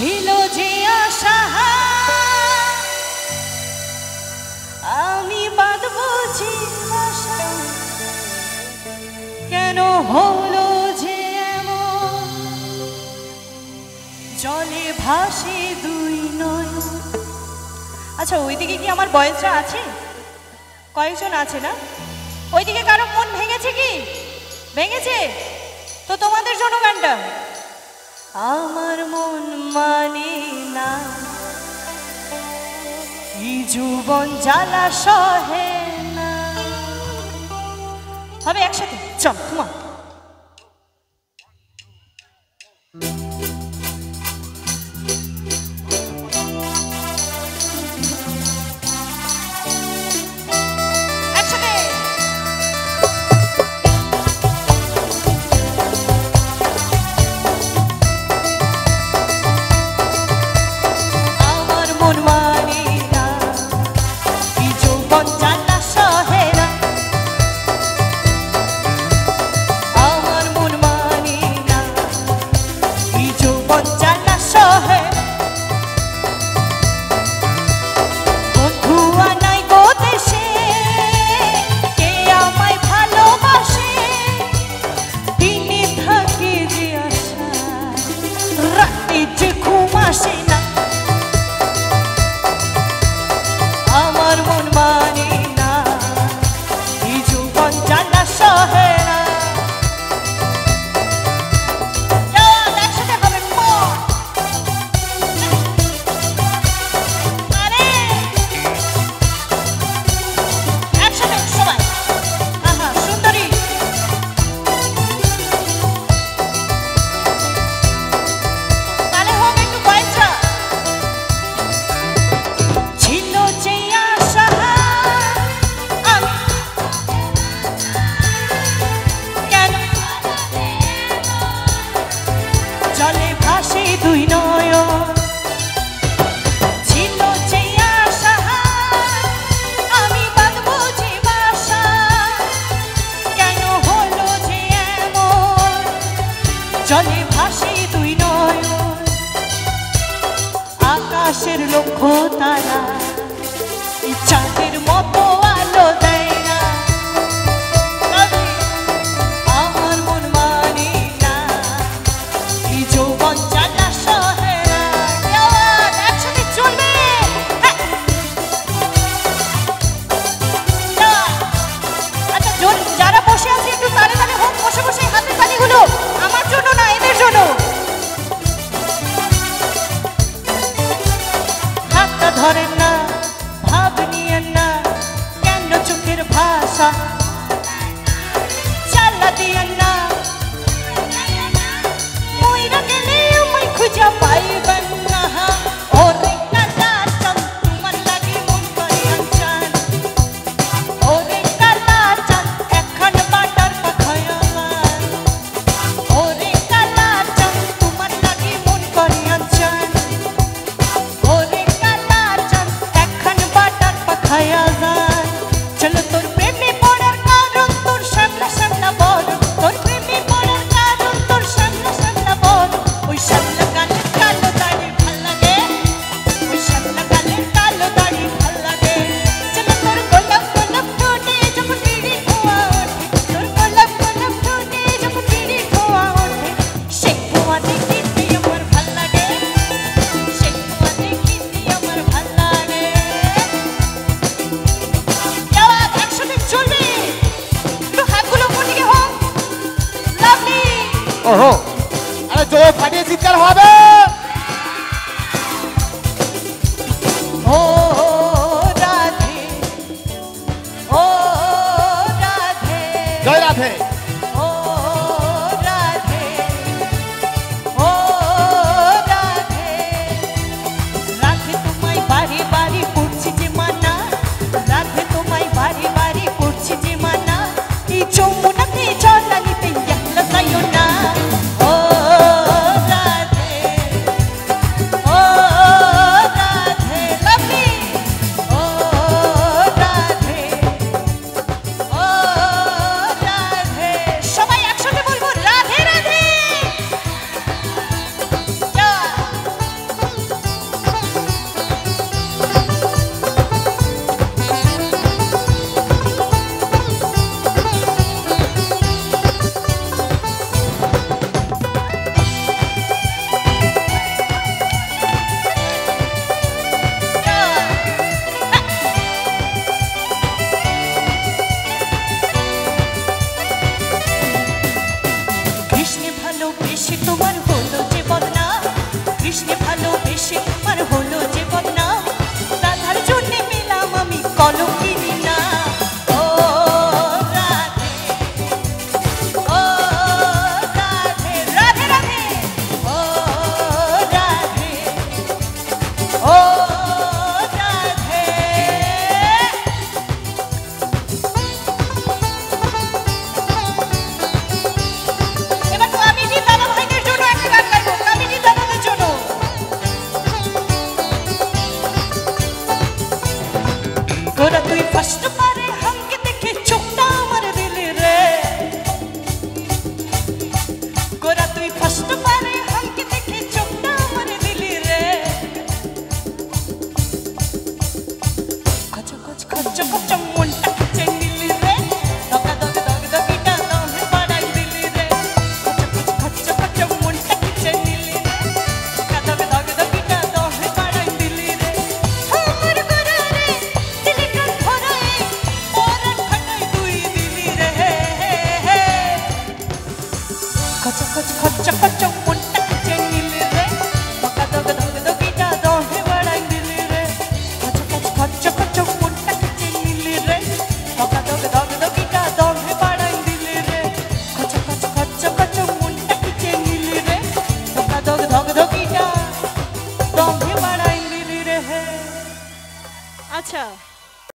ছিল যে আশা আমি বাঁধবো যে আশা, কেন হলো যে এমন জলে ভাসে দুই নয়ন। আচ্ছা ওইদিকে কি আমার বয়সটা আছে? কয়েকজন আছে না? ওইদিকে কারো মন ভেঙেছে কি? ভেঙেছে তো তোমাদের জন্য গানটা। আমার মন মানে না এই জীবন জ্বালা সহে না। হবে একসাথে, চল তোমার আকাশের লক্ষ্য তারা চাঁদের মতো আলো দেয় না। আমার মন মানে না এই যৌবন জ্বালা সহে না। একসাথে চলবে। আচ্ছা যারা বসে আছে একটু তালে তালে হোক, বসে বসে হাতে তালিগুলো আমার জন্য না এদের জন্য। ধরেন না ভাব নিয়েন না কেন চোখের ভাষা চালা দিয়েন না মইরা গেলে আমায় খুঁজা পাইবেন না। ওরে কালাচান তোমার লাগি মন করিয়া চান, ওরে কালাচান এখন বাটার পাখায়া মান, ওরে কালাচান তোমার লাগি মন করিয়া চান, ওরে চলো তোর প্রেমে পড়ার কারণ তোর সামনা সামনা বল, তোর প্রেমে পড়ার কারণ তোর সামনা সামনা বল। ওই সামনা কালের কালো দাড়ি ভাল লাগে, ওই সামনা কালের কালো দাড়ি ভাল লাগে। চলো তোর গোলাপ গোলাপ ঠোঁটে যখন বিড়ি ধোঁয়া ওঠে, তোর গোলাপ গোলাপ ঠোঁটে যখন বিড়ি ধোঁয়া ওঠে, সেই ধোঁয়া দেখিতে আমার ভাল লাগে, সেই ধোঁয়া দেখিতে আমার ভাল লাগে। ওহো আরে জোরে ফাটিয়ে চিৎকার হবে। ও রাধে, ও রাধে, জয় রাধে। ও রাধে, ও রাধে, রাধে তোমায় বাড়ি বাড়ি করছি যে মানা, রাধে তোমায় বাড়ি বাড়ি করছি যে মানা, এই যমুনাতে জল আনিতে একলা যাইও না। ও রাধে কৃষ্ণে ভালোবেসে আমার হলো যে বদনাম রাধার জন্যে পেলাম আমি কলঙ্কিনী না ও রাধে ও রাধে রাধে রাধে ও রাধে ও রাধে এবার কামিনী দাদা ভাইদের জন্য একটা গান গাইবো কামিনী দাদাদের জন্য তোরা তুই ফার্স্ট পারে হামকে দেখে চোখটা আমার দিলে রে গোরা তুই ফার্স্ট পারে হামকে দেখে চোখটা আমার দিলি রে খচ খচ খচ খচ মনটা খিচে নিলি রে দগা দগ দগ দগিটা দমে বাড়াই দিলি রে খচ খচ খচ খচ মনটা খিচে নিলি রে দগা দগ দগ দগিটা দমে বাড়াই দিলি রে আমার গোরা রে দিলি কান ধরাই পরান খাটাই তুই দিলি রে খচ খচ খচ খচ মনটা খিচে নিলি রে দগা দগ দগ দগিটা দমে বাড়াই দিলি রে খচ খচ খচ খচ মনটা খিচে নিলি রে দগা দগ দগ দগিটা দমে বাড়াই দিলি রে খচ খচ খচ খচ মনটা খিচে নিলি রে দগা দগ দগ দগিটা দমে বাড়াই দিলি রে আচ্ছা